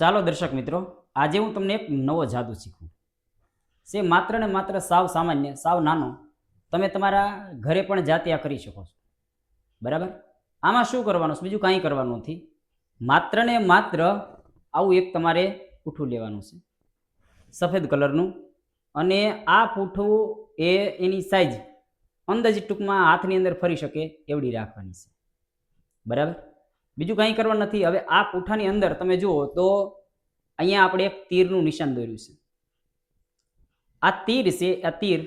ચાલો દર્શક મિત્રો, આજે હું તમને એક નવો જાદુ શીખવું છે. માત્ર ને માત્ર સાવ સામાન્ય, સાવ નાનો, તમે તમારા ઘરે પણ જાતે આ કરી શકો છો. બરાબર? આમાં શું કરવાનું છે? બીજું કાંઈ કરવાનું નથી. માત્ર ને માત્ર આવું એક તમારે પૂઠું લેવાનું છે, સફેદ કલરનું. અને આ પૂઠું એની સાઈઝ અંદાજિત ટૂંકમાં હાથની અંદર ફરી શકે એવડી રાખવાની છે. બરાબર? બીજું કાંઈ કરવાનું નથી. હવે આ પૂઠાની અંદર તમે જુઓ તો અહીંયા આપણે એક તીરનું નિશાન દોર્યું છે. આ તીર છે, આ તીર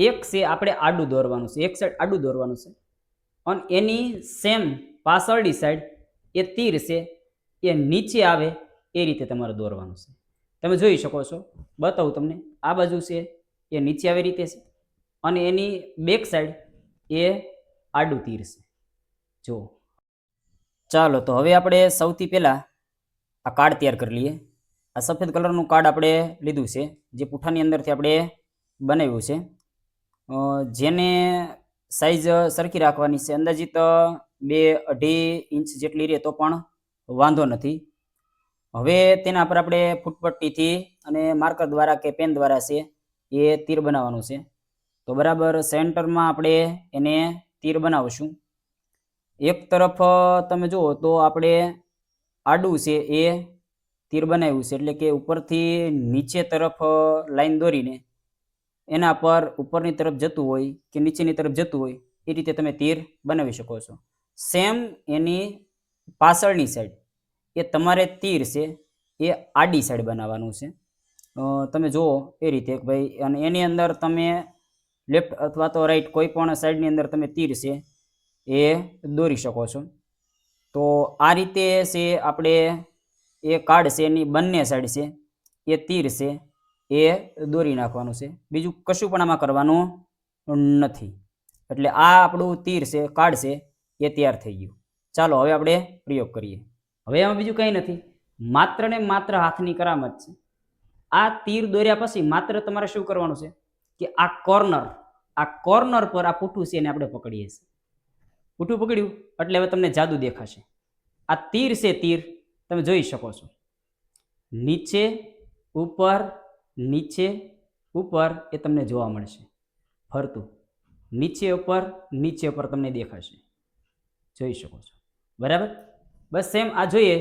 એક છે આપણે આડું દોરવાનું છે, એક સાઈડ આડું દોરવાનું છે. અને એની સેમ પાછળની સાઈડ એ તીર છે એ નીચે આવે એ રીતે તમારે દોરવાનું છે. તમે જોઈ શકો છો, બતાવું તમને. આ બાજુ છે એ નીચે આવે રીતે છે અને એની બેક સાઈડ એ આડું તીર છે. જુઓ. ચાલો તો હવે આપણે સૌથી પહેલાં આ કાર્ડ તૈયાર કરી લઈએ. આ સફેદ કલરનું કાર્ડ આપણે લીધું છે, જે પૂઠાની અંદરથી આપણે બનાવ્યું છે. જેને સાઈઝ સરખી રાખવાની છે, અંદાજિત 2-2.5 ઇંચ જેટલી રહે તો પણ વાંધો નથી. હવે તેના પર આપણે ફૂટપટ્ટીથી અને માર્કર દ્વારા કે પેન દ્વારા છે એ તીર બનાવવાનું છે. તો બરાબર સેન્ટરમાં આપણે એને તીર બનાવશું. એક તરફ તમે જુઓ તો આપણે આડું છે એ તીર બનાવ્યું છે, એટલે કે ઉપરથી નીચે તરફ લાઈન દોરીને એના પર ઉપરની તરફ જતું હોય કે નીચેની તરફ જતું હોય એ રીતે તમે તીર બનાવી શકો છો. સેમ એની પાછળની સાઈડ એ તમારે તીર છે એ આડી સાઈડ બનાવવાનું છે. તમે જુઓ એ રીતે ભાઈ. અને એની અંદર તમે લેફ્ટ અથવા તો રાઈટ કોઈ પણ સાઈડની અંદર તમે તીર છે એ દોરી શકો છો. તો આ રીતે છે આપણે એ કાર્ડ છે એની બંને સાઈડ છે એ તીર છે એ દોરી નાખવાનું છે. બીજું કશું પણ આમાં કરવાનું નથી. એટલે આ આપણું તીર છે, કાર્ડ છે એ તૈયાર થઈ ગયું. ચાલો હવે આપણે પ્રયોગ કરીએ. હવે આમાં બીજું કંઈ નથી, માત્ર ને માત્ર હાથની કરામત છે. આ તીર દોર્યા પછી માત્ર તમારે શું કરવાનું છે કે આ કોર્નર પર આ પૂઠું છે એને આપણે પકડીએ છીએ. પૂઠું પકડ્યું એટલે હવે તમને જાદુ દેખાશે. આ તીર છે, તીર તમે જોઈ શકો છો. નીચે ઉપર નીચે ઉપર એ તમને જોવા મળશે ફરતું. નીચે ઉપર તમને દેખાશે. જોઈ શકો છો. બરાબર? બસ સેમ આ જોઈએ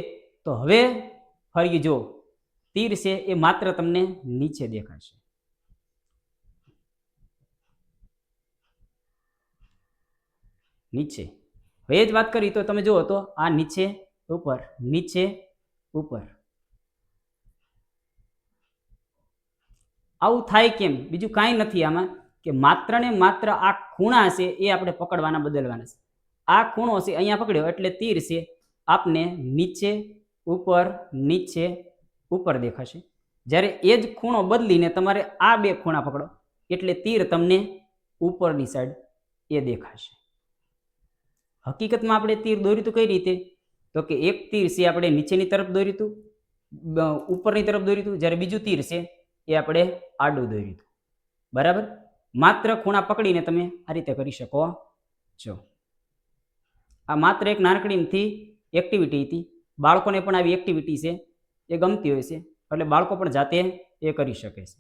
તો હવે ફરી જો તીર છે એ માત્ર તમને નીચે દેખાશે. નીચે. હવે જ વાત કરી તો તમે જુઓ તો આ નીચે ઉપર આવું થાય કેમ? બીજું કાંઈ નથી આમાં, કે માત્ર ને માત્ર આ ખૂણા છે એ આપણે પકડવાના, બદલવાના છે. આ ખૂણો છે અહીંયા પકડ્યો એટલે તીર છે આપને નીચે ઉપર દેખાશે. જ્યારે એ જ ખૂણો બદલીને તમારે આ બે ખૂણા પકડો એટલે તીર તમને ઉપરની સાઈડ એ દેખાશે. હકીકતમાં આપણે તીર દોર્યું હતું કઈ રીતે? તો કે એક તીર છે આપણે નીચેની તરફ દોર્યું હતું, ઉપરની તરફ દોર્યું હતું, જ્યારે બીજું તીર છે એ આપણે આડું દોર્યું હતું. બરાબર? માત્ર ખૂણા પકડીને તમે આ રીતે કરી શકો છો. આ માત્ર એક નાનકડીથી એક્ટિવિટી હતી. બાળકોને પણ આવી એક્ટિવિટી છે એ ગમતી હોય છે, એટલે બાળકો પણ જાતે એ કરી શકે છે.